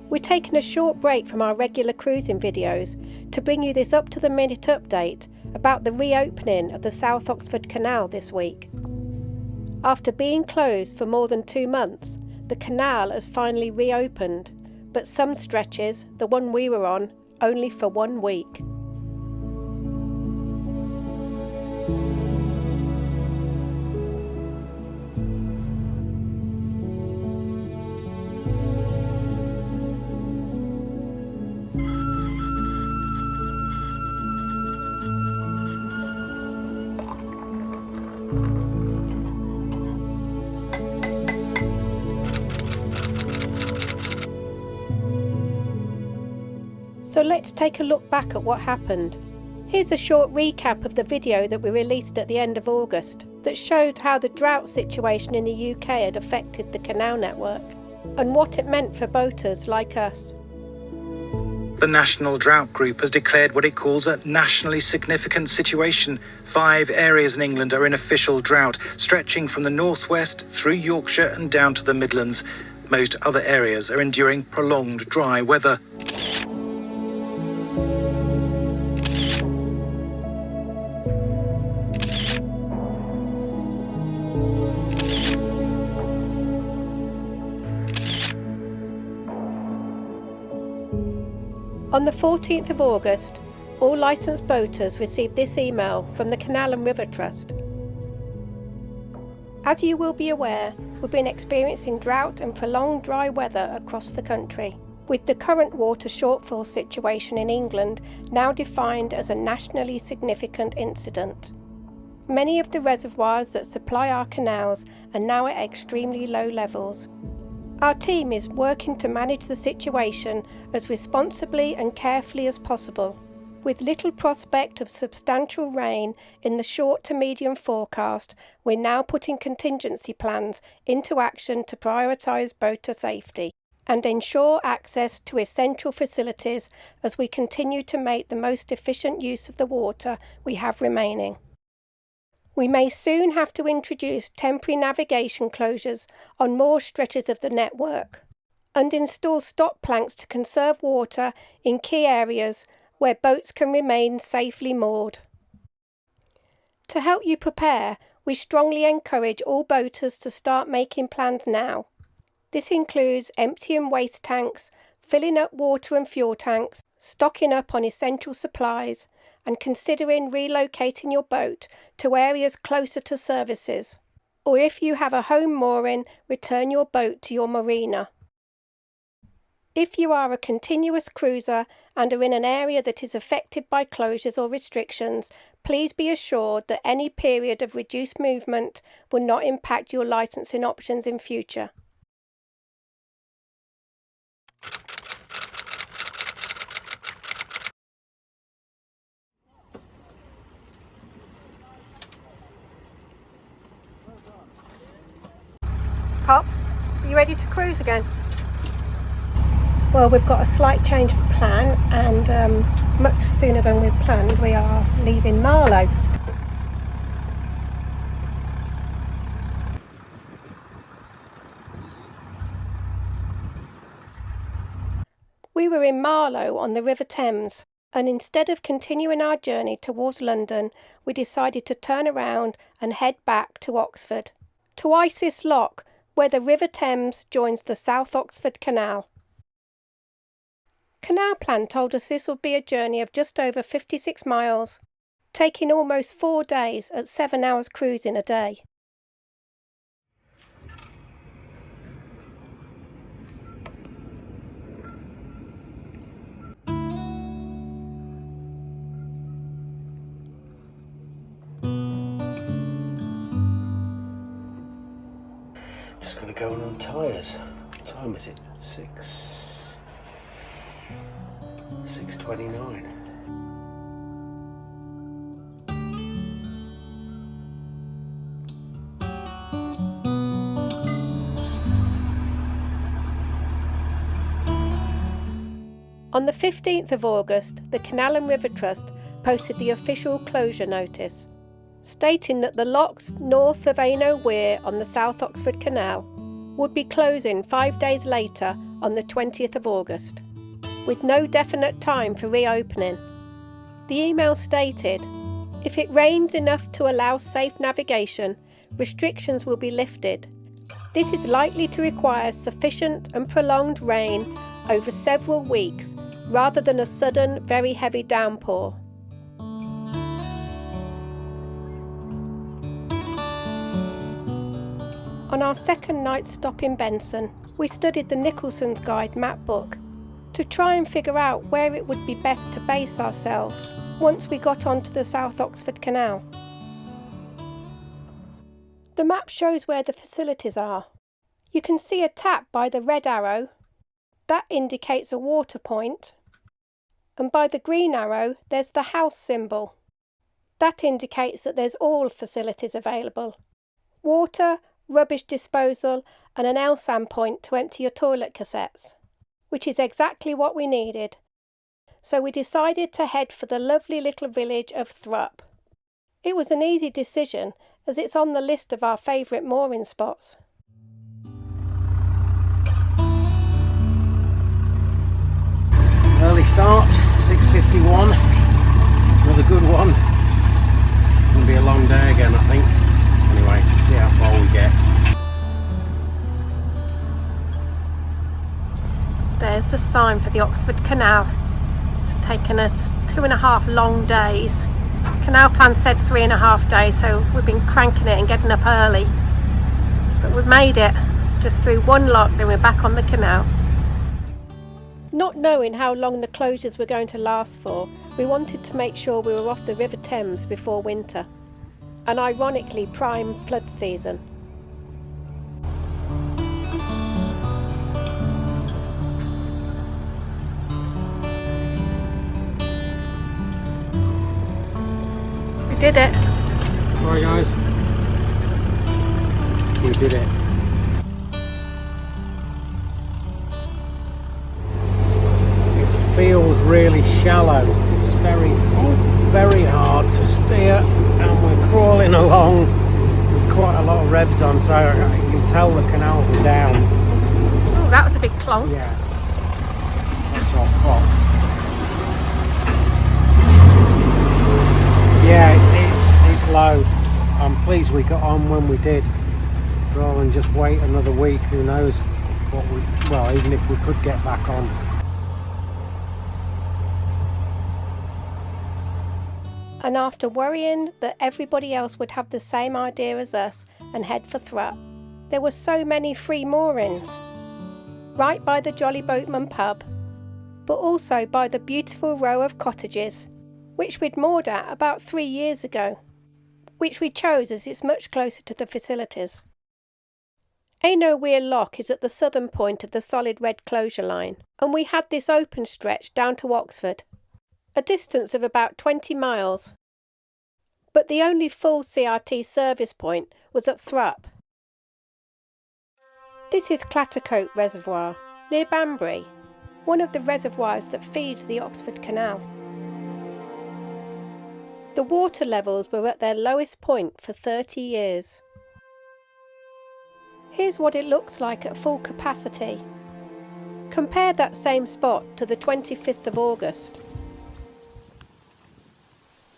We're taking a short break from our regular cruising videos to bring you this up-to-the-minute update about the reopening of the South Oxford Canal this week. After being closed for more than 2 months, the canal has finally reopened, but some stretches, the one we were on, only for 1 week. So let's take a look back at what happened. Here's a short recap of the video that we released at the end of August that showed how the drought situation in the UK had affected the canal network and what it meant for boaters like us. The National Drought Group has declared what it calls a nationally significant situation. 5 areas in England are in official drought, stretching from the northwest through Yorkshire and down to the Midlands. Most other areas are enduring prolonged dry weather. On the 14th of August, all licensed boaters received this email from the Canal and River Trust. As you will be aware, we've been experiencing drought and prolonged dry weather across the country, with the current water shortfall situation in England now defined as a nationally significant incident. Many of the reservoirs that supply our canals are now at extremely low levels. Our team is working to manage the situation as responsibly and carefully as possible. With little prospect of substantial rain in the short to medium forecast, we're now putting contingency plans into action to prioritise boater safety and ensure access to essential facilities as we continue to make the most efficient use of the water we have remaining. We may soon have to introduce temporary navigation closures on more stretches of the network and install stop planks to conserve water in key areas where boats can remain safely moored. To help you prepare, we strongly encourage all boaters to start making plans now. This includes emptying waste tanks, filling up water and fuel tanks, stocking up on essential supplies, and considering relocating your boat to areas closer to services. Or if you have a home mooring, return your boat to your marina. If you are a continuous cruiser and are in an area that is affected by closures or restrictions, please be assured that any period of reduced movement will not impact your licensing options in future. Pop, are you ready to cruise again? Well, we've got a slight change of plan and much sooner than we planned we are leaving Marlow. We were in Marlow on the River Thames, and instead of continuing our journey towards London, we decided to turn around and head back to Oxford, to Aynho Weir Lock, where the River Thames joins the South Oxford Canal. Canal Plan told us this would be a journey of just over 56 miles, taking almost 4 days at 7 hours cruising a day. Just going to go on tyres. What time is it? 6:29. On the 15th of August, the Canal and River Trust posted the official closure notice, stating that the locks north of Aynho Weir on the South Oxford Canal would be closing 5 days later on the 20th of August, with no definite time for reopening. The email stated, "If it rains enough to allow safe navigation, restrictions will be lifted. This is likely to require sufficient and prolonged rain over several weeks rather than a sudden, very heavy downpour." On our second night stop in Benson, we studied the Nicholson's Guide map book to try and figure out where it would be best to base ourselves once we got onto the South Oxford Canal. The map shows where the facilities are. You can see a tap by the red arrow. That indicates a water point. And by the green arrow, there's the house symbol. That indicates that there's all facilities available. Water, rubbish disposal and an LSAM point to empty your toilet cassettes, which is exactly what we needed. So we decided to head for the lovely little village of Thrupp. It was an easy decision as it's on the list of our favourite mooring spots. Early start, 6:51. Another good one. Gonna be a long day again, I think. Anyway, see how far we get. There's the sign for the Oxford Canal. It's taken us 2.5 long days. Canal plan said 3.5 days, so we've been cranking it and getting up early. But we've made it, just through one lock, then we're back on the canal. Not knowing how long the closures were going to last for, we wanted to make sure we were off the River Thames before winter, an ironically prime flood season. We did it. Alright guys, we did it. It feels really shallow. It's very hard to steer, and we're crawling along with quite a lot of revs on, so you can tell the canals are down. Oh, that was a big clonk. Yeah, that's our prop. Yeah, it's low. I'm pleased we got on when we did, rather than just wait another week. Who knows what even if we could get back on. And after worrying that everybody else would have the same idea as us and head for Thrupp, there were so many free moorings, right by the Jolly Boatman pub, but also by the beautiful row of cottages, which we'd moored at about 3 years ago, which we chose as it's much closer to the facilities. Aynho Weir Lock is at the southern point of the solid red closure line, and we had this open stretch down to Oxford, a distance of about 20 miles. But the only full CRT service point was at Thrupp. This is Clattercote Reservoir, near Banbury, one of the reservoirs that feeds the Oxford Canal. The water levels were at their lowest point for 30 years. Here's what it looks like at full capacity. Compare that same spot to the 25th of August.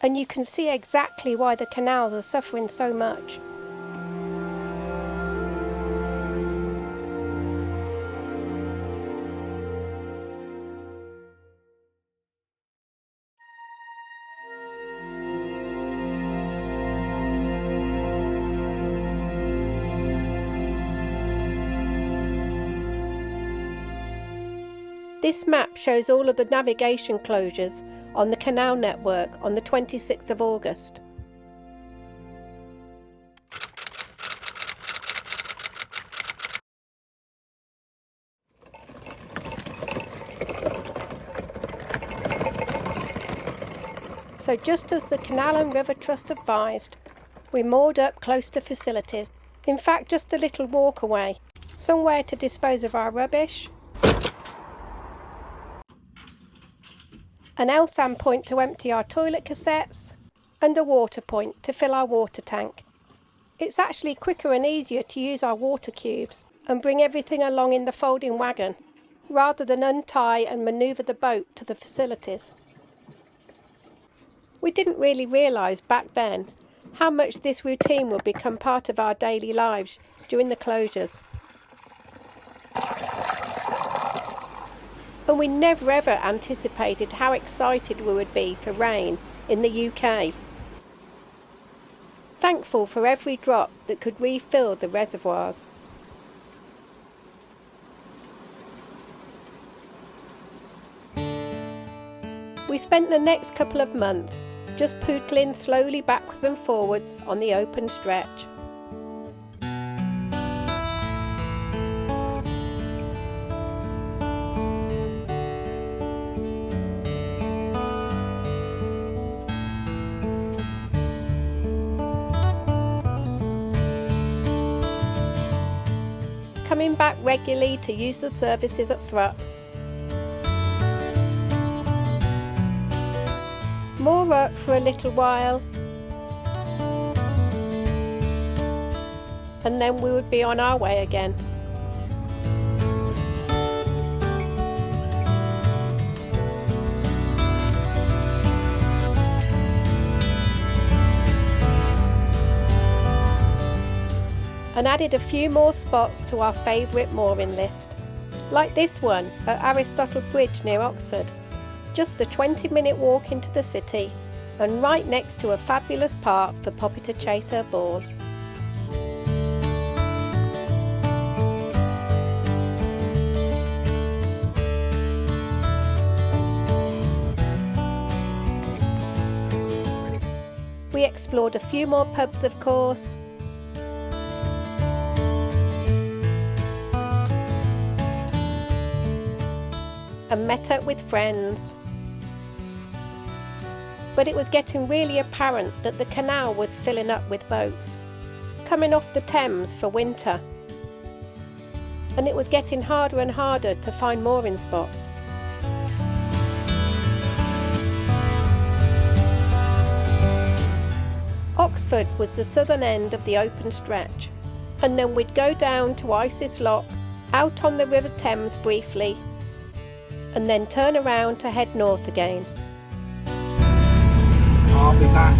And you can see exactly why the canals are suffering so much. This map shows all of the navigation closures on the canal network on the 26th of August. So just as the Canal and River Trust advised, we moored up close to facilities, in fact just a little walk away, somewhere to dispose of our rubbish, an LSAM point to empty our toilet cassettes, and a water point to fill our water tank. It's actually quicker and easier to use our water cubes and bring everything along in the folding wagon. rather than untie and manoeuvre the boat to the facilities. We didn't really realise back then how much this routine would become part of our daily lives during the closures. And we never ever anticipated how excited we would be for rain in the UK. Thankful for every drop that could refill the reservoirs. We spent the next couple of months just pootling slowly backwards and forwards on the open stretch. Coming back regularly to use the services at Thrupp. More work for a little while, and then we would be on our way again. And added a few more spots to our favourite mooring list, like this one at Aristotle Bridge near Oxford. Just a 20-minute walk into the city and right next to a fabulous park for Poppy to chase her ball. We explored a few more pubs, of course, and met up with friends. But it was getting really apparent that the canal was filling up with boats, coming off the Thames for winter. And it was getting harder and harder to find mooring spots. Oxford was the southern end of the open stretch, and then we'd go down to Isis Lock, out on the River Thames briefly, and then turn around to head north again. I'll be back.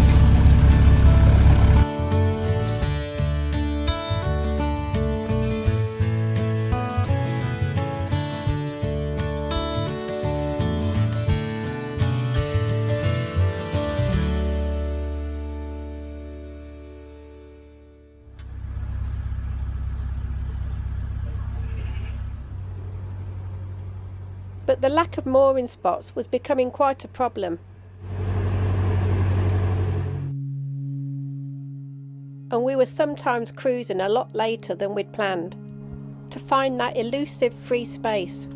But the lack of mooring spots was becoming quite a problem. And we were sometimes cruising a lot later than we'd planned, to find that elusive free space.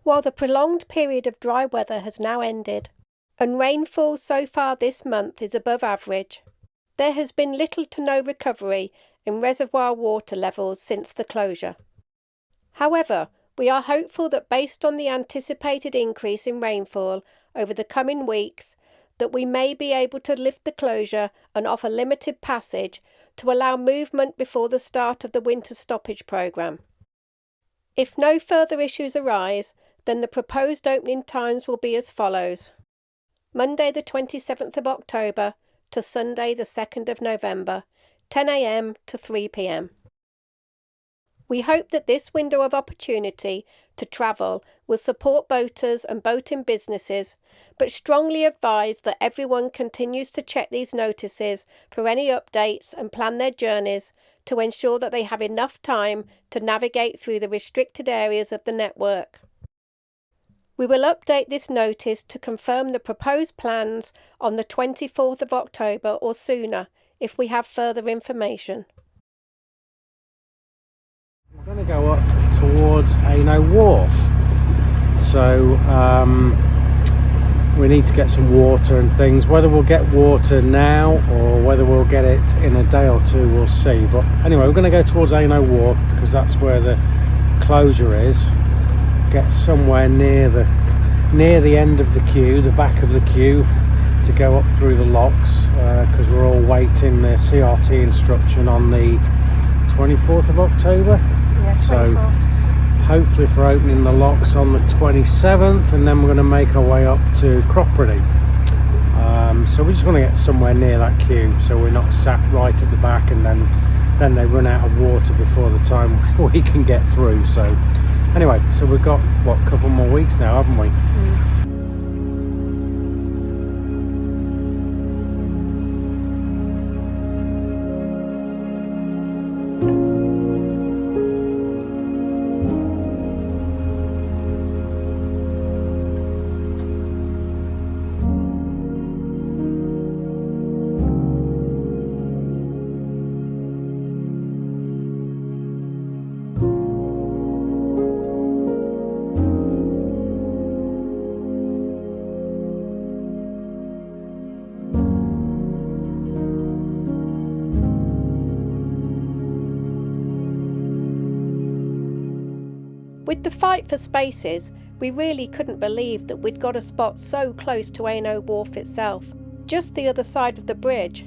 While the prolonged period of dry weather has now ended, and rainfall so far this month is above average, there has been little to no recovery in reservoir water levels since the closure. However, we are hopeful that based on the anticipated increase in rainfall over the coming weeks, that we may be able to lift the closure and offer limited passage to allow movement before the start of the winter stoppage programme. If no further issues arise, then the proposed opening times will be as follows. Monday the 27th of October to Sunday the 2nd of November, 10 a.m. to 3 p.m. We hope that this window of opportunity to travel will support boaters and boating businesses, but strongly advise that everyone continues to check these notices for any updates and plan their journeys to ensure that they have enough time to navigate through the restricted areas of the network. We will update this notice to confirm the proposed plans on the 24th of October or sooner if we have further information. We're going to go up towards Aynho Wharf, so we need to get some water and things. Whether we'll get water now or whether we'll get it in a day or two, we'll see. But anyway, we're going to go towards Aynho Wharf because that's where the closure is. Get somewhere near the end of the queue, the back of the queue, to go up through the locks because we're all waiting the CRT instruction on the 24th of October. Yes, so hopefully for opening the locks on the 27th, and then we're going to make our way up to Cropredy. So we just want to get somewhere near that queue so we're not sat right at the back and then they run out of water before the time we can get through. So anyway, so we've got a couple more weeks now, haven't we? With the fight for spaces, we really couldn't believe that we'd got a spot so close to Aynho Wharf itself, just the other side of the bridge.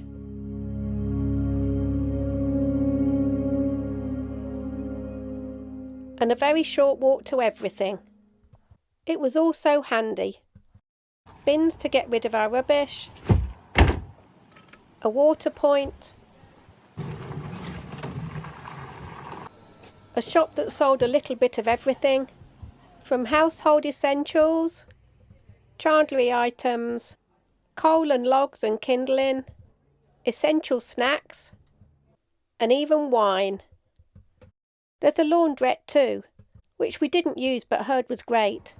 And a very short walk to everything. It was all so handy. Bins to get rid of our rubbish, a water point, a shop that sold a little bit of everything, from household essentials, chandlery items, coal and logs and kindling, essential snacks, and even wine. There's a laundrette too, which we didn't use but heard was great.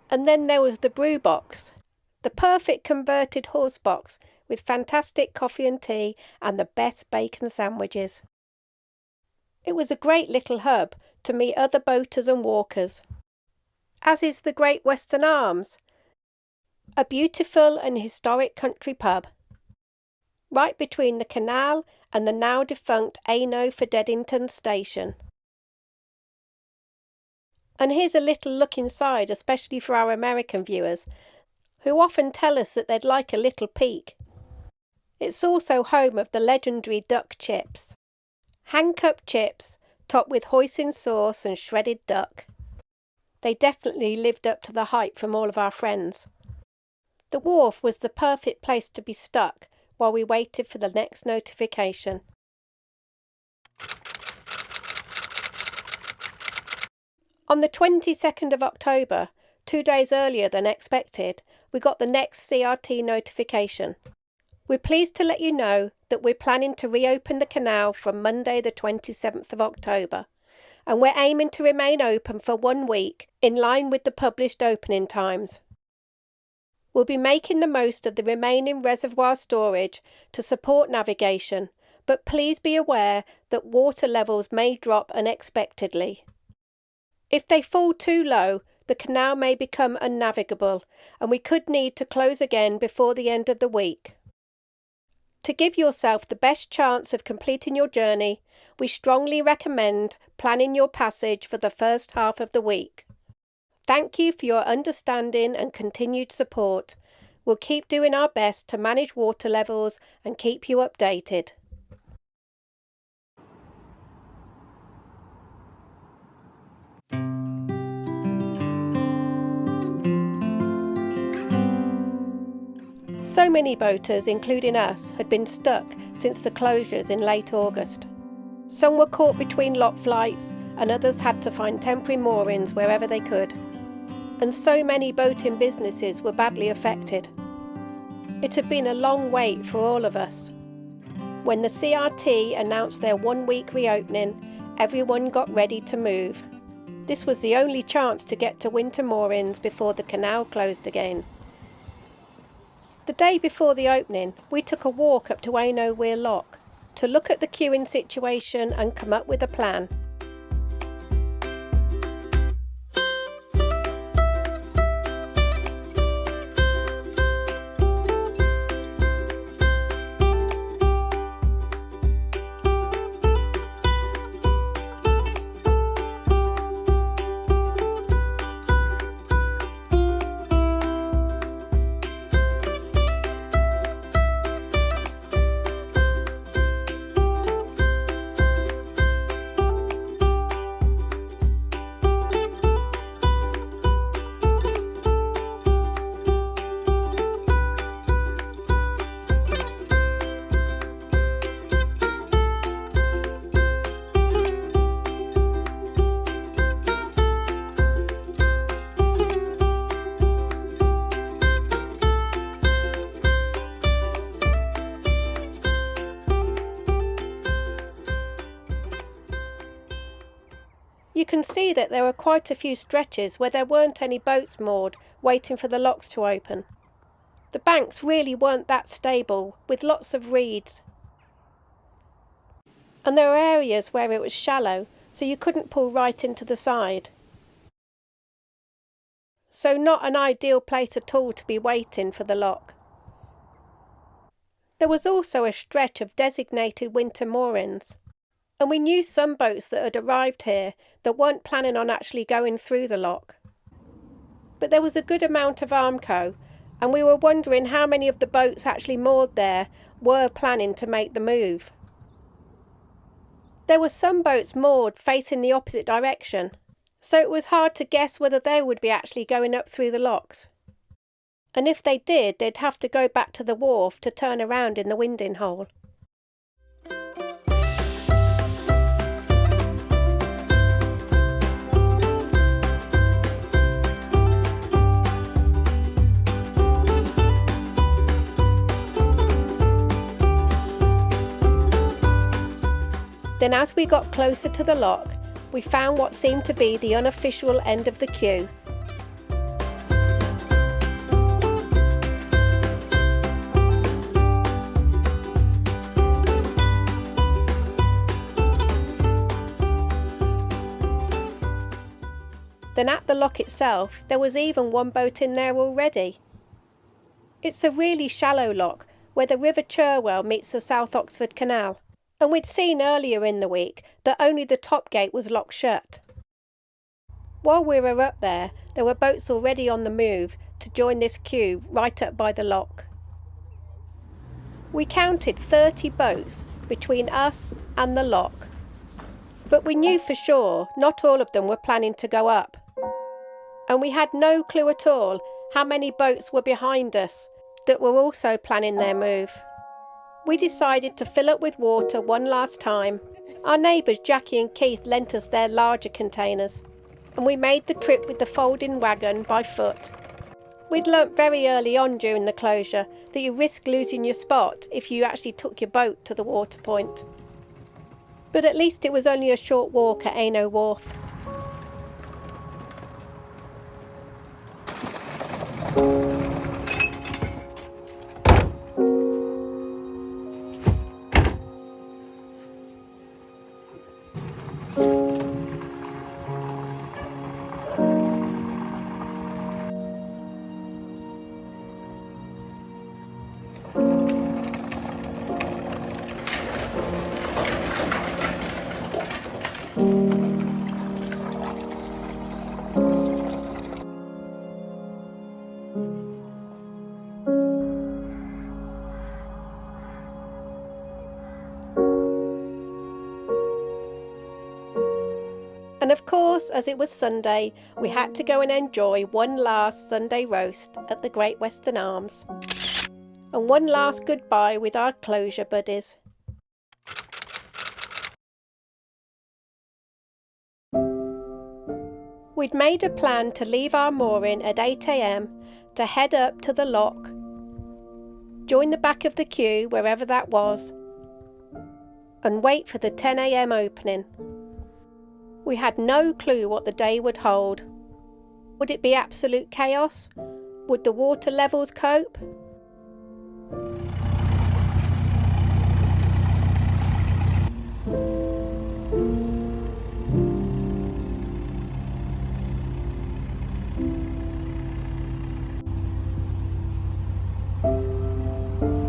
And then there was the brew box, the perfect converted horse box with fantastic coffee and tea and the best bacon sandwiches. It was a great little hub to meet other boaters and walkers, as is the Great Western Arms, a beautiful and historic country pub, right between the canal and the now defunct Aynho for Deddington station. And here's a little look inside, especially for our American viewers, who often tell us that they'd like a little peek. It's also home of the legendary duck chips. Hand-cut chips, topped with hoisin sauce and shredded duck. They definitely lived up to the hype from all of our friends. The wharf was the perfect place to be stuck while we waited for the next notification. On the 22nd of October, 2 days earlier than expected, we got the next CRT notification. We're pleased to let you know that we're planning to reopen the canal from Monday the 27th of October, and we're aiming to remain open for 1 week in line with the published opening times. We'll be making the most of the remaining reservoir storage to support navigation, but please be aware that water levels may drop unexpectedly. If they fall too low, the canal may become unnavigable, and we could need to close again before the end of the week. To give yourself the best chance of completing your journey, we strongly recommend planning your passage for the first half of the week. Thank you for your understanding and continued support. We'll keep doing our best to manage water levels and keep you updated. So many boaters, including us, had been stuck since the closures in late August. Some were caught between lock flights and others had to find temporary moorings wherever they could. And so many boating businesses were badly affected. It had been a long wait for all of us. When the CRT announced their 1-week reopening, everyone got ready to move. This was the only chance to get to winter moorings before the canal closed again. The day before the opening, we took a walk up to Aynho Weir Lock to look at the queuing situation and come up with a plan. You can see that there were quite a few stretches where there weren't any boats moored, waiting for the locks to open. The banks really weren't that stable, with lots of reeds. And there were areas where it was shallow, so you couldn't pull right into the side. So not an ideal place at all to be waiting for the lock. There was also a stretch of designated winter moorings. And we knew some boats that had arrived here that weren't planning on actually going through the lock. But there was a good amount of Armco, and we were wondering how many of the boats actually moored there were planning to make the move. There were some boats moored facing the opposite direction, so it was hard to guess whether they would be actually going up through the locks. And if they did, they'd have to go back to the wharf to turn around in the winding hole. Then as we got closer to the lock, we found what seemed to be the unofficial end of the queue. Then at the lock itself, there was even one boat in there already. It's a really shallow lock where the River Cherwell meets the South Oxford Canal. And we'd seen earlier in the week that only the top gate was locked shut. While we were up there were boats already on the move to join this queue right up by the lock. We counted 30 boats between us and the lock, but we knew for sure not all of them were planning to go up. And we had no clue at all how many boats were behind us that were also planning their move. We decided to fill up with water one last time. Our neighbours Jackie and Keith lent us their larger containers, and we made the trip with the folding wagon by foot. We'd learnt very early on during the closure that you risk losing your spot if you actually took your boat to the water point. But at least it was only a short walk at Aynho Wharf. And of course, as it was Sunday, we had to go and enjoy one last Sunday roast at the Great Western Arms. and one last goodbye with our closure buddies. We'd made a plan to leave our mooring at 8 AM to head up to the lock, join the back of the queue wherever that was, and wait for the 10 AM opening. We had no clue what the day would hold. Would it be absolute chaos? Would the water levels cope?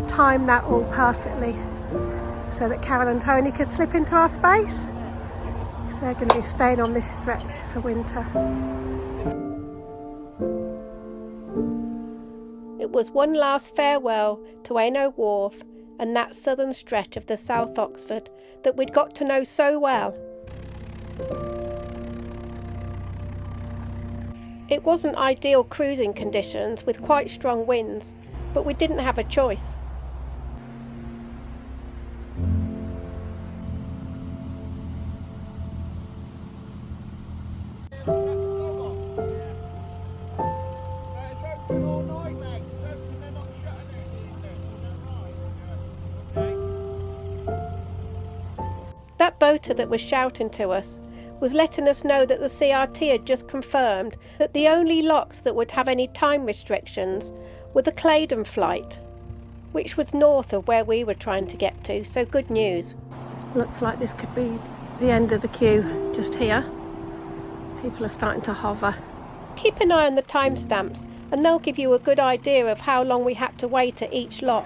Timed that all perfectly so that Carol and Tony could slip into our space. So they're going to be staying on this stretch for winter. It was one last farewell to Aynho Wharf and that southern stretch of the South Oxford that we'd got to know so well. It wasn't ideal cruising conditions with quite strong winds, but we didn't have a choice. That boater that was shouting to us was letting us know that the CRT had just confirmed that the only locks that would have any time restrictions were the Claydon flight, which was north of where we were trying to get to, so good news. Looks like this could be the end of the queue just here. People are starting to hover. Keep an eye on the timestamps and they'll give you a good idea of how long we had to wait at each lock.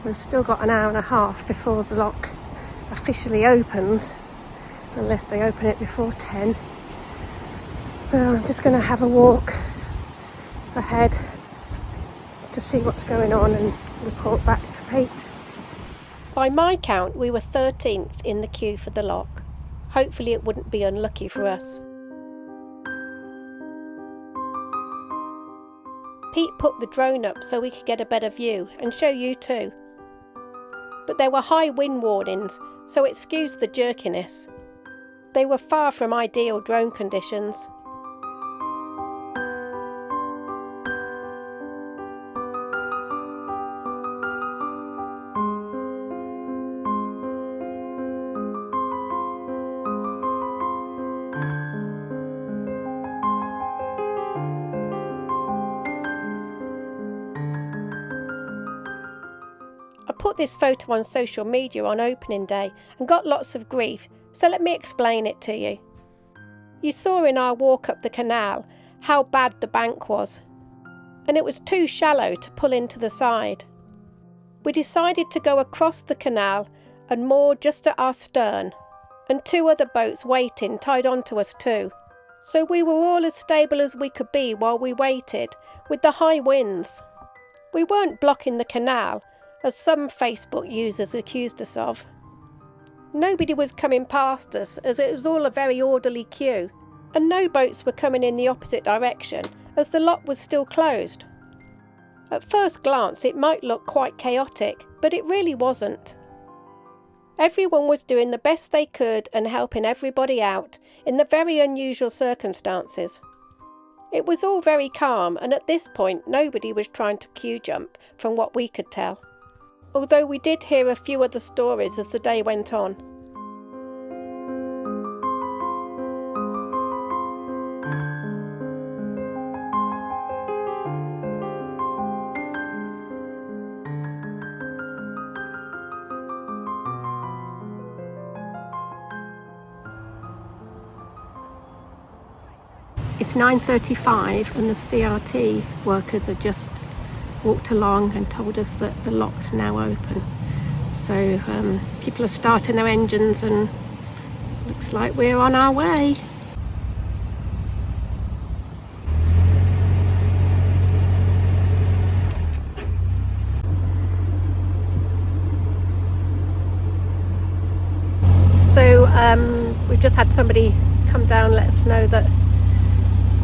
We've still got an hour and a half before the lock officially opens, unless they open it before 10. So I'm just going to have a walk ahead to see what's going on and report back to Pete. By my count, we were 13th in the queue for the lock. Hopefully it wouldn't be unlucky for us. Pete put the drone up so we could get a better view and show you too. But there were high wind warnings, so it excused the jerkiness. They were far from ideal drone conditions. I put this photo on social media on opening day and got lots of grief, so let me explain it to you. You saw in our walk up the canal how bad the bank was, and it was too shallow to pull into the side. We decided to go across the canal and moor just at our stern, and two other boats waiting tied onto us too. So we were all as stable as we could be while we waited, with the high winds. We weren't blocking the canal, as some Facebook users accused us of. Nobody was coming past us, as it was all a very orderly queue, and no boats were coming in the opposite direction, as the lock was still closed. At first glance it might look quite chaotic, but it really wasn't. Everyone was doing the best they could and helping everybody out in the very unusual circumstances. It was all very calm, and at this point nobody was trying to queue jump from what we could tell. Although we did hear a few other stories as the day went on. It's 9:35 and the CRT workers have just walked along and told us that the lock's now open. So people are starting their engines and looks like we're on our way. So we've just had somebody come down and let us know that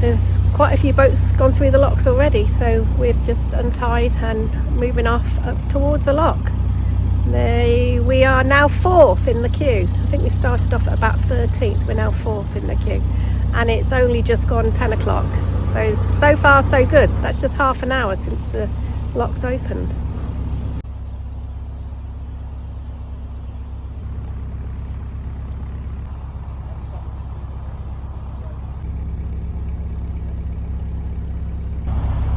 there's quite a few boats gone through the locks already, so we've just untied and moving off up towards the lock. We are now 4th in the queue. I think we started off at about 13th, we're now 4th in the queue, and it's only just gone 10 o'clock. So far so good. That's just half an hour since the locks opened.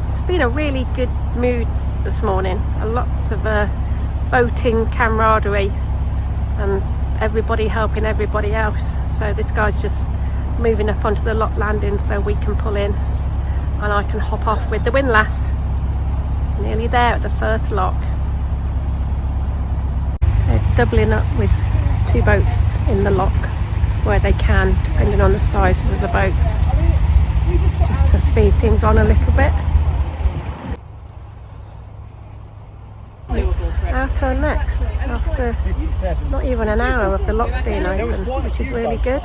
It's been a really good mood this morning. Lots of boating camaraderie and everybody helping everybody else. So this guy's just moving up onto the lock landing so we can pull in and I can hop off with the windlass. Nearly there at the first lock. They're doubling up with 2 boats in the lock where they can, depending on the sizes of the boats, just to speed things on a little bit. It's our turn next after not even an hour of the locks being open, which is really good.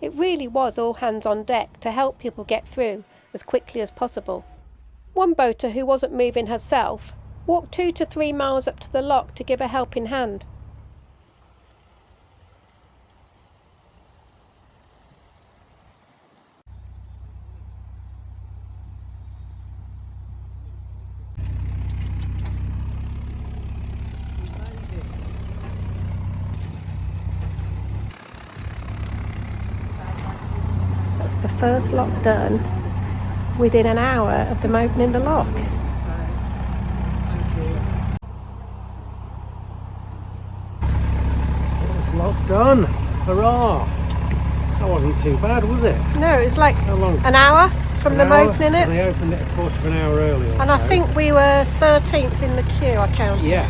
It really was all hands on deck to help people get through as quickly as possible. One boater who wasn't moving herself walked 2 to 3 miles up to the lock to give a helping hand. That's the first lock done within an hour of them opening the lock. First lock done. Hurrah! That wasn't too bad, was it? No, it was like How long? an hour from them opening it. They opened it a quarter of an hour earlier. And I think we were 13th in the queue, I counted. Yeah,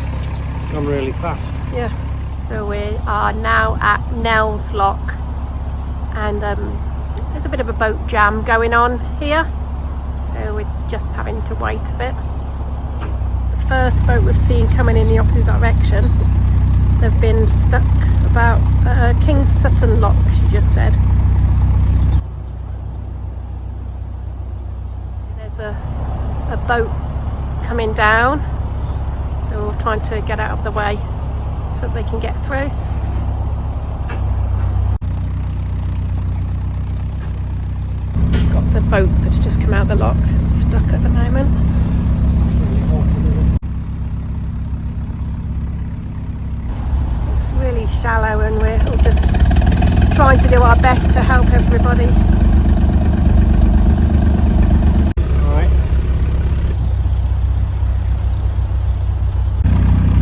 it's gone really fast. Yeah. So we are now at Nell's Lock, and there's a bit of a boat jam going on here. So we're just having to wait a bit. The first boat we've seen coming in the opposite direction, they've been stuck about King's Sutton Lock, she just said. There's a boat coming down, so we're trying to get out of the way so that they can get through. Got the boat that's just come out of the lock, stuck at the moment. It's really shallow and we're all just trying to do our best to help everybody. Alright.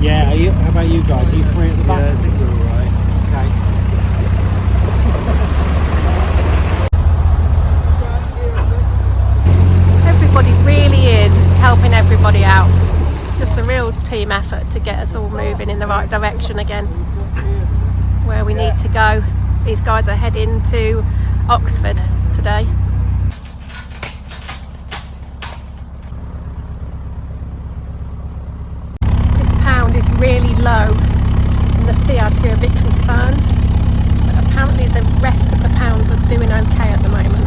Yeah, how about you guys? Are you free at the back? Yeah, I think we're alright. Okay. Everybody really is helping everybody out. It's just a real team effort to get us all moving in the right direction again, where we need to go. These guys are heading to Oxford today. This pound is really low and the CRT are a bit concerned, but apparently the rest of the pounds are doing okay at the moment.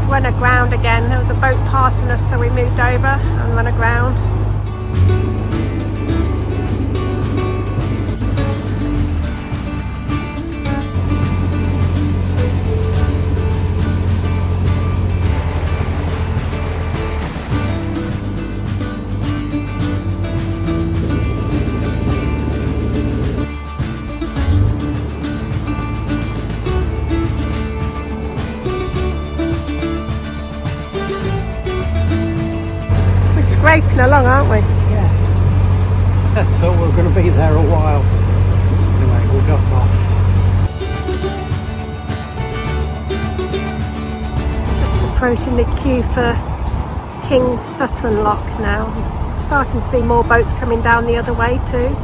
Run aground again. There was a boat passing us, so we moved over and run aground. Scraping along, aren't we? Yeah. Thought we were going to be there a while. Anyway, we got off. Just approaching the queue for King's Sutton Lock now. starting to see more boats coming down the other way too.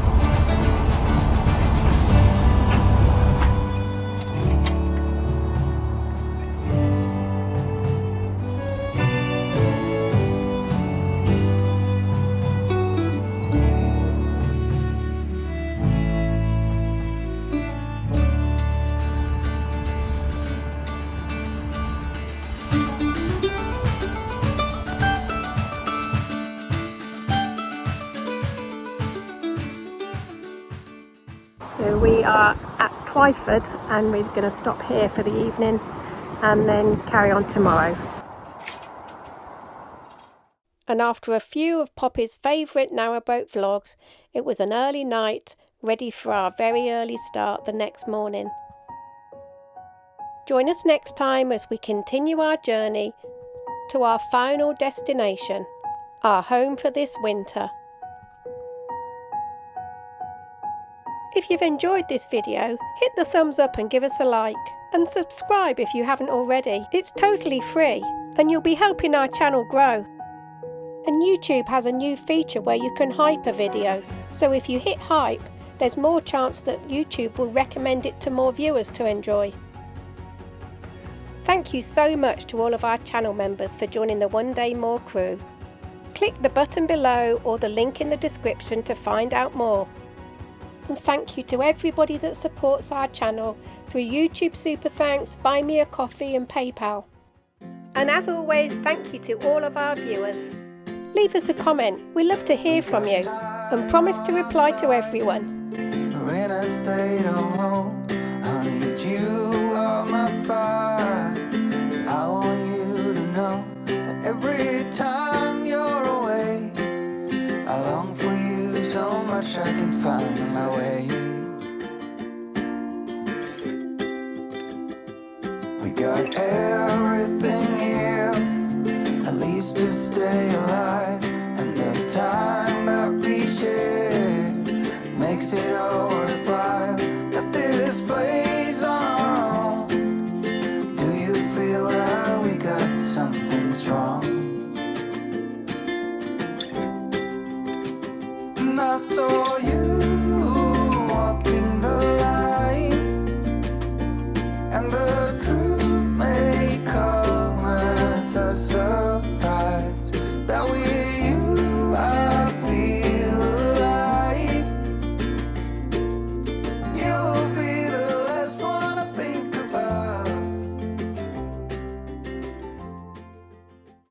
So we are at Twyford and we're going to stop here for the evening and then carry on tomorrow. And after a few of Poppy's favourite narrowboat vlogs, it was an early night, ready for our very early start the next morning. Join us next time as we continue our journey to our final destination, our home for this winter. If you've enjoyed this video, hit the thumbs up and give us a like. And subscribe if you haven't already. It's totally free and you'll be helping our channel grow. And YouTube has a new feature where you can hype a video. So if you hit hype, there's more chance that YouTube will recommend it to more viewers to enjoy. Thank you so much to all of our channel members for joining the One Day More crew. Click the button below or the link in the description to find out more. And thank you to everybody that supports our channel through YouTube Super Thanks, Buy Me a Coffee and PayPal. And as always, thank you to all of our viewers. Leave us a comment, we love to hear from you, and promise to reply to everyone. When I stayed home, I need you on my fire. I want you to know that every time you're away, I long for you so much I can find my way. We got everything here, at least to stay alive, and the time that we share makes it all worthwhile. Got this place on our own. Do you feel that we got something strong? And I saw you